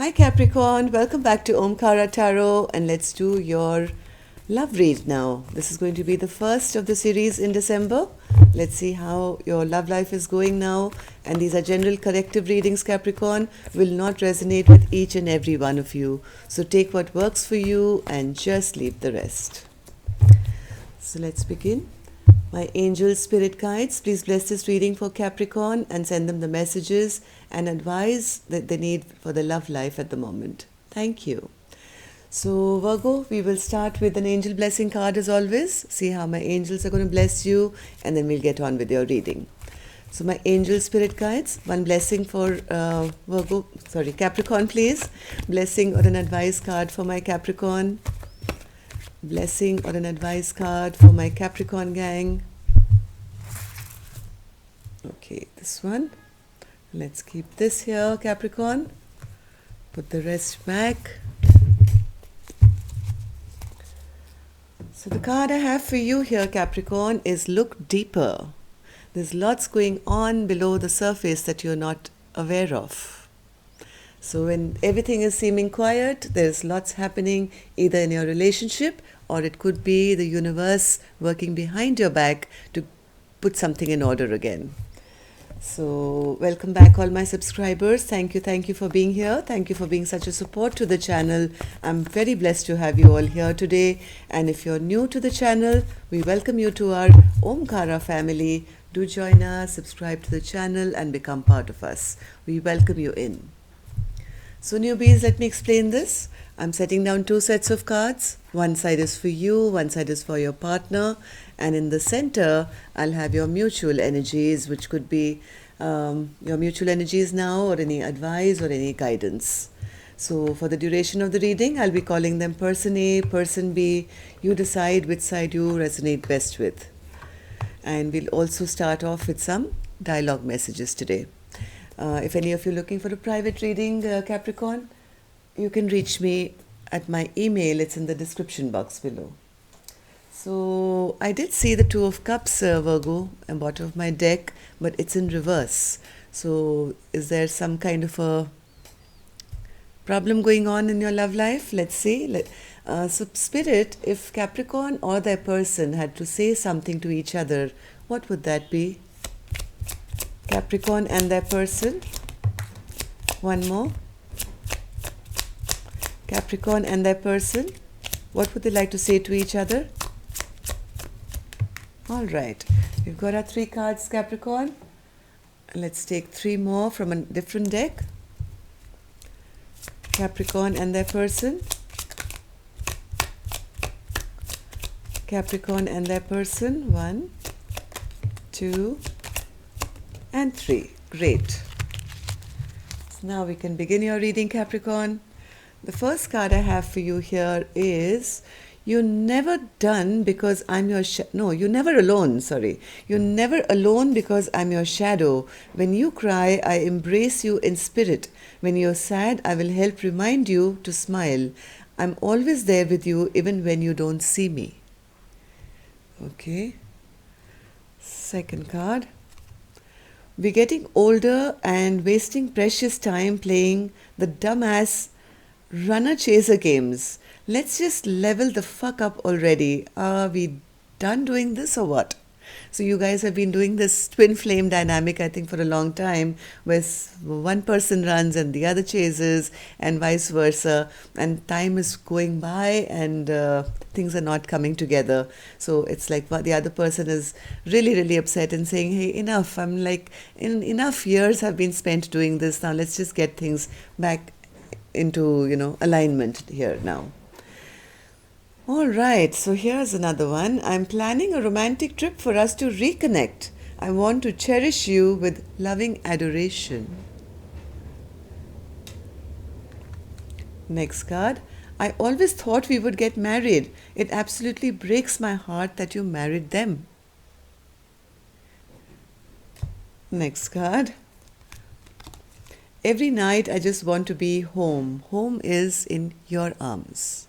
Hi Capricorn, welcome back to Omkara Tarot, and let's do your love read now. This is going to be the first of the series in December. Let's see how your love life is going now. And these are general corrective readings, Capricorn, will not resonate with each and every one of you. So take what works for you and just leave the rest. So let's begin. My angel spirit guides, please bless this reading for Capricorn and send them the messages and advice that they need for the love life at the moment. Thank you. So Virgo, we will start with an angel blessing card as always. See how my angels are going to bless you, and then we'll get on with your reading. So my angel spirit guides, one blessing for Capricorn, please. Blessing or an advice card for my Capricorn. Blessing or an advice card for my Capricorn gang. Okay, this one. Let's keep this here, Capricorn. Put the rest back. So the card I have for you here, Capricorn, is look deeper. There's lots going on below the surface that you're not aware of. So when everything is seeming quiet, there's lots happening either in your relationship, or it could be the universe working behind your back to put something in order again. So welcome back all my subscribers. Thank you for being here. Thank you for being such a support to the channel. I'm very blessed to have you all here today. And if you're new to the channel, we welcome you to our Omkara family. Do join us, subscribe to the channel and become part of us. We welcome you in. So newbies, let me explain this. I'm setting down two sets of cards. One side is for you, one side is for your partner. And in the center, I'll have your mutual energies, which could be your mutual energies now, or any advice or any guidance. So for the duration of the reading, I'll be calling them person A, person B. You decide which side you resonate best with. And we'll also start off with some dialogue messages today. If any of you are looking for a private reading, Capricorn, you can reach me at my email. It's in the description box below. So I did see the Two of Cups, Virgo, at the bottom of my deck, but it's in reverse. So is there some kind of a problem going on in your love life? Let's see. So Spirit, if Capricorn or their person had to say something to each other, what would that be? Capricorn and their person. One more. Capricorn and their person. What would they like to say to each other? All right. We've got our three cards, Capricorn. Let's take three more from a different deck. Capricorn and their person. Capricorn and their person. 1, 2, and 3. Great. So now we can begin your reading, Capricorn. The first card I have for you here is, you're never done because I'm your you're never alone, sorry. You're never alone because I'm your shadow. When you cry, I embrace you in spirit. When you're sad, I will help remind you to smile. I'm always there with you even when you don't see me. Okay. Second card. We're getting older and wasting precious time playing the dumbass runner-chaser games. Let's just level the fuck up already. Are we done doing this or what? So you guys have been doing this twin flame dynamic, I think, for a long time, where one person runs and the other chases and vice versa. And time is going by and things are not coming together. So it's like the other person is really, really upset and saying, hey, enough. I'm like, enough years have been spent doing this. Now let's just get things back into, alignment here now. All right, so here's another one. I'm planning a romantic trip for us to reconnect. I want to cherish you with loving adoration. Next card. I always thought we would get married. It absolutely breaks my heart that you married them. Next card. Every night I just want to be home. Home is in your arms.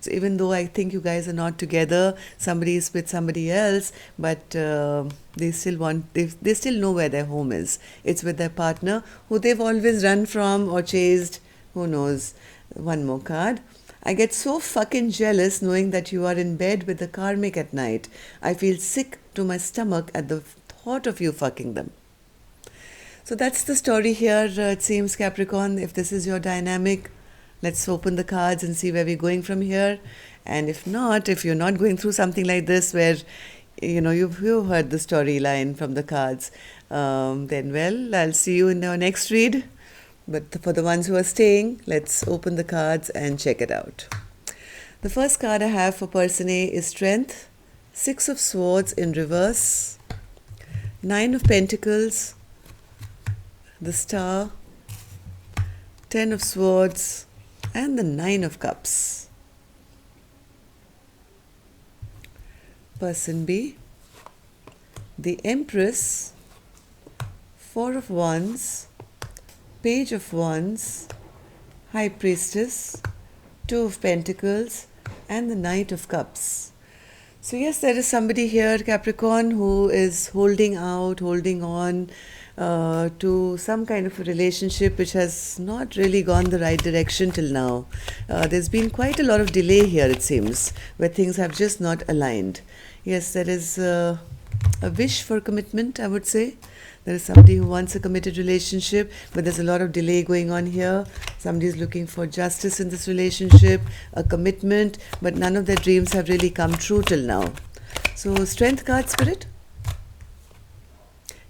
So even though I think you guys are not together, somebody is with somebody else, but they still know where their home is. It's with their partner who they've always run from or chased, Who knows? One more card. I get so fucking jealous knowing that you are in bed with the karmic at night. I feel sick to my stomach at the thought of you fucking them. So that's the story here, it seems, Capricorn. If this is your dynamic, let's open the cards and see where we're going from here. And if not, if you're not going through something like this where, you've heard the storyline from the cards, then, well, I'll see you in our next read. But for the ones who are staying, let's open the cards and check it out. The first card I have for person A is Strength, Six of Swords in reverse, Nine of Pentacles, the Star, Ten of Swords, and the Nine of Cups. Person B, the Empress, Four of Wands, Page of Wands, High Priestess, Two of Pentacles, and the Knight of Cups. So yes, there is somebody here, Capricorn, who is holding on to some kind of a relationship which has not really gone the right direction till now. There's been quite a lot of delay here, it seems, where things have just not aligned. Yes, there is a wish for commitment, I would say. There is somebody who wants a committed relationship, but there's a lot of delay going on here. Somebody is looking for justice in this relationship, a commitment, but none of their dreams have really come true till now. So, Strength card, Spirit?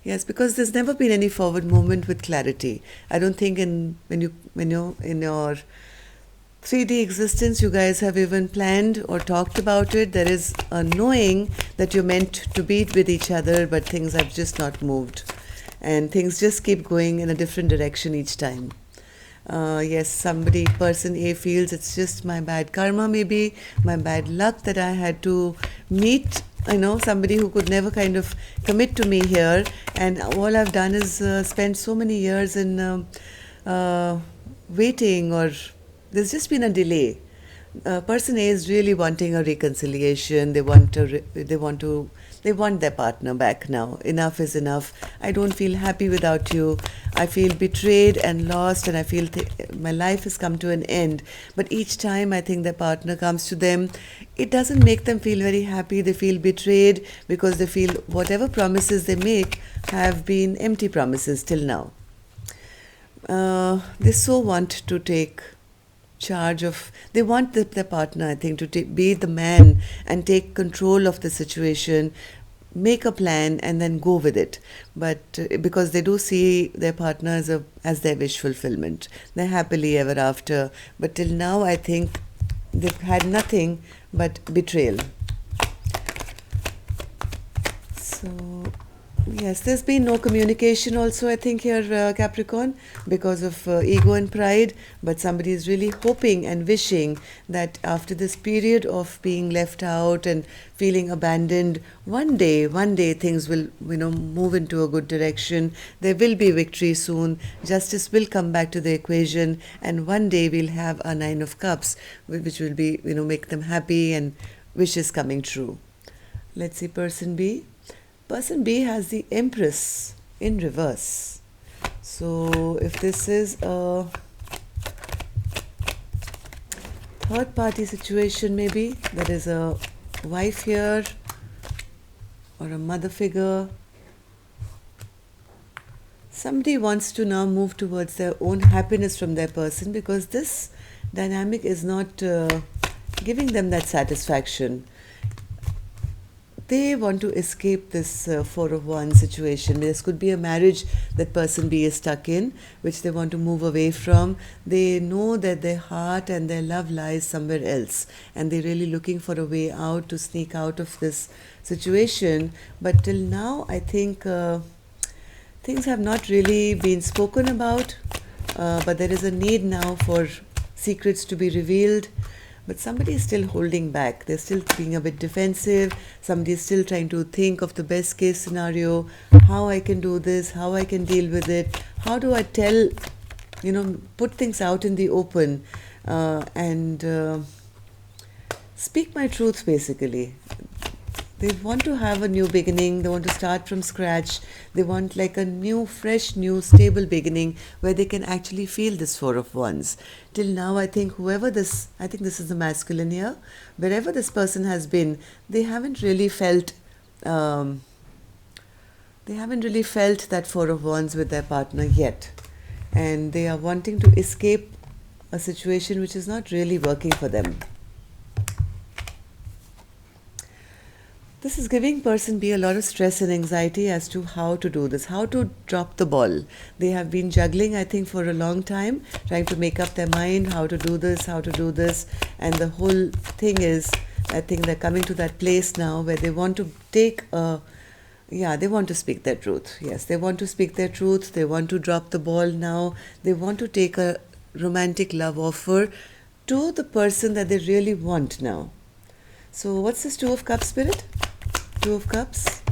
Yes, because there's never been any forward movement with clarity. I don't think when you're in your 3D existence, you guys have even planned or talked about it. There is a knowing that you're meant to be with each other, but things have just not moved. And things just keep going in a different direction each time. Yes, person A feels it's just my bad karma, maybe, my bad luck that I had to meet, somebody who could never kind of commit to me here. And all I've done is spend so many years in waiting, or there's just been a delay. Person A is really wanting a reconciliation. They want their partner back now. Enough is enough. I don't feel happy without you. I feel betrayed and lost, and I feel my life has come to an end. But each time I think their partner comes to them, it doesn't make them feel very happy. They feel betrayed because they feel whatever promises they make have been empty promises till now. They so want to take charge of, they want their partner, I think, to be the man and take control of the situation, make a plan and then go with it. But because they do see their partner as their wish fulfillment, they're happily ever after. But till now, I think they've had nothing but betrayal. So yes, there's been no communication also, I think, here, Capricorn, because of ego and pride. But somebody is really hoping and wishing that after this period of being left out and feeling abandoned, one day things will, move into a good direction. There will be victory soon. Justice will come back to the equation. And one day we'll have a Nine of Cups, which will be, make them happy and wishes coming true. Let's see, person B. Person B has the Empress in reverse. So if this is a third party situation, maybe there is a wife here or a mother figure. Somebody wants to now move towards their own happiness from their person, because this dynamic is not giving them that satisfaction. They want to escape this Four of Wands situation. This could be a marriage that person B is stuck in, which they want to move away from. They know that their heart and their love lies somewhere else, and they're really looking for a way out, to sneak out of this situation. But till now, I think things have not really been spoken about, but there is a need now for secrets to be revealed. But somebody is still holding back. They're still being a bit defensive. Somebody is still trying to think of the best case scenario, how I can do this, how I can deal with it, how do I put things out in the open and speak my truth, basically. They want to have a new beginning. They want to start from scratch. They want like a new, fresh, new, stable beginning where they can actually feel this Four of Wands. Till now, I think I think this is the masculine here. Wherever this person has been, they haven't really felt, um, that Four of Wands with their partner yet. And they are wanting to escape a situation which is not really working for them. This is giving person B a lot of stress and anxiety as to how to do this, how to drop the ball. They have been juggling, I think, for a long time, trying to make up their mind how to do this, and the whole thing is, I think they're coming to that place now where they want to they want to speak their truth. Yes, they want to speak their truth. They want to drop the ball now. They want to take a romantic love offer to the person that they really want now. So what's this Two of Cups, Spirit? Two of Cups.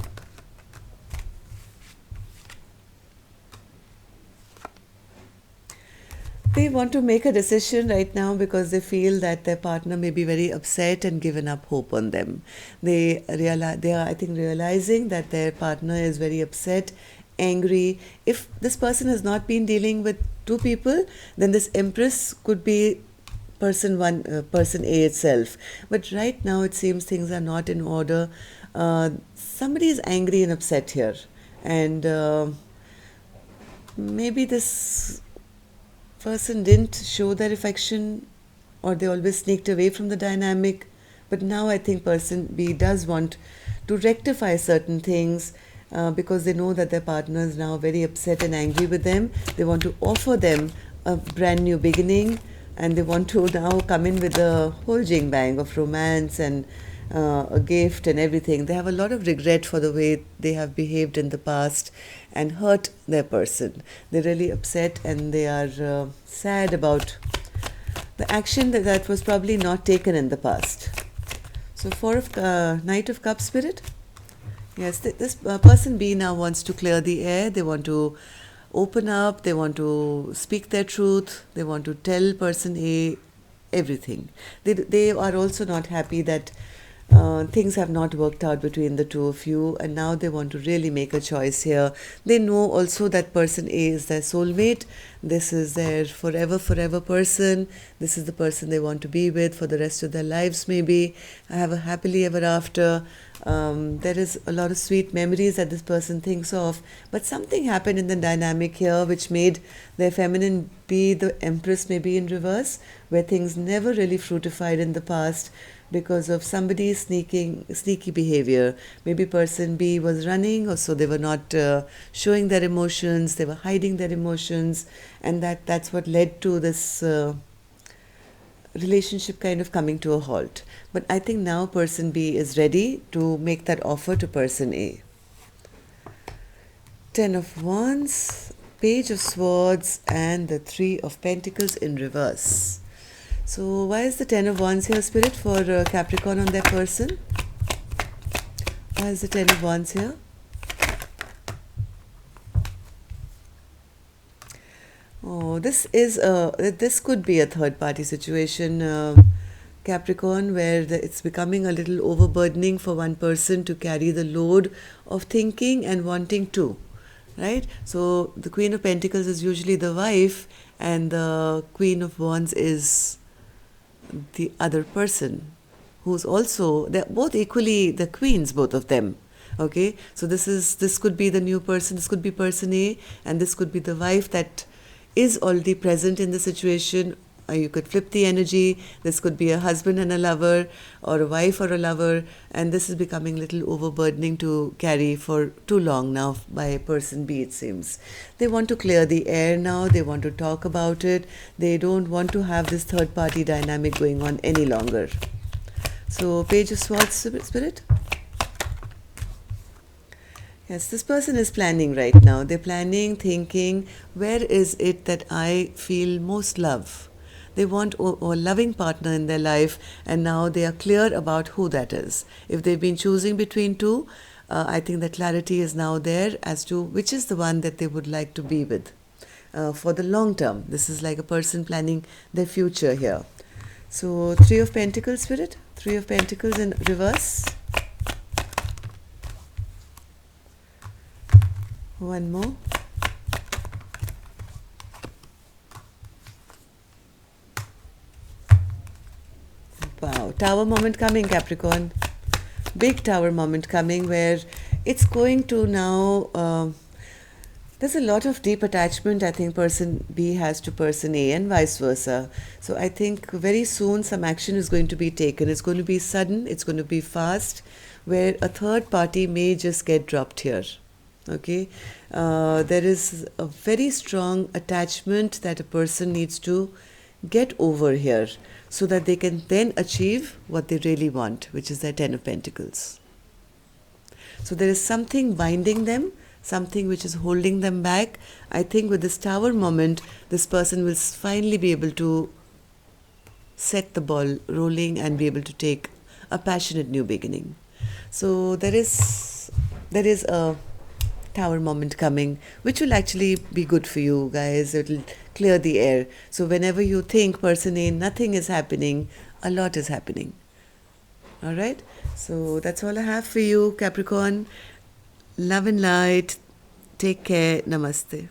They want to make a decision right now because they feel that their partner may be very upset and given up hope on them. They are, I think, realizing that their partner is very upset, angry. If this person has not been dealing with two people, then this Empress could be person A itself. But right now it seems things are not in order. Somebody is angry and upset here, and maybe this person didn't show their affection, or they always sneaked away from the dynamic. But now I think person B does want to rectify certain things because they know that their partner is now very upset and angry with them. They want to offer them a brand new beginning, and they want to now come in with a whole jing bang of romance and a gift and everything. They have a lot of regret for the way they have behaved in the past and hurt their person. They're really upset and they are sad about the action that was probably not taken in the past. So Knight of Cups, Spirit. Yes, this person B now wants to clear the air. They want to open up. They want to speak their truth. They want to tell person A everything. They are also not happy that things have not worked out between the two of you, and now they want to really make a choice here. They know also that person A is their soulmate. This is their forever person. This is the person they want to be with for the rest of their lives, maybe. Have a happily ever after. There is a lot of sweet memories that this person thinks of, but something happened in the dynamic here which made their feminine be the Empress, maybe in reverse, where things never really fruitified in the past because of somebody's sneaky behavior. Maybe person B was running, or so they were not showing their emotions, they were hiding their emotions, and that's what led to this relationship kind of coming to a halt. But I think now person B is ready to make that offer to person A. 10 of Wands, Page of Swords, and the 3 of Pentacles in reverse. So why is the 10 of Wands here, Spirit, for Capricorn on their person? Why is the 10 of Wands here? Oh, this could be a third party situation, Capricorn, where it's becoming a little overburdening for one person to carry the load of thinking and wanting to, right? So the Queen of Pentacles is usually the wife, and the Queen of Wands is the other person, who's also, they're both equally the queens, both of them. Okay, so this could be the new person, this could be person A, and this could be the wife that is already present in the situation. You could flip the energy. This could be a husband and a lover, or a wife or a lover, and this is becoming a little overburdening to carry for too long now by person B, it seems. They want to clear the air now. They want to talk about it. They don't want to have this third party dynamic going on any longer. So Page of Swords, Spirit. Yes, this person is planning right now. They're planning, thinking, where is it that I feel most love? They want a loving partner in their life, and now they are clear about who that is. If they've been choosing between two, I think the clarity is now there as to which is the one that they would like to be with for the long term. This is like a person planning their future here. So 3 of Pentacles, Spirit. 3 of Pentacles in reverse. One more. Wow, tower moment coming, Capricorn. Big tower moment coming where it's going to now. There's a lot of deep attachment, I think, person B has to person A and vice versa. So I think very soon some action is going to be taken. It's going to be sudden, it's going to be fast, where a third party may just get dropped here. Okay, there is a very strong attachment that a person needs to get over here so that they can then achieve what they really want, which is their Ten of Pentacles. So there is something binding them, something which is holding them back. I think with this tower moment, this person will finally be able to set the ball rolling and be able to take a passionate new beginning. So there is a tower moment coming, which will actually be good for you guys. It will clear the air. So whenever you think person A, nothing is happening, a lot is happening. All right. So that's all I have for you, Capricorn. Love and light. Take care. Namaste.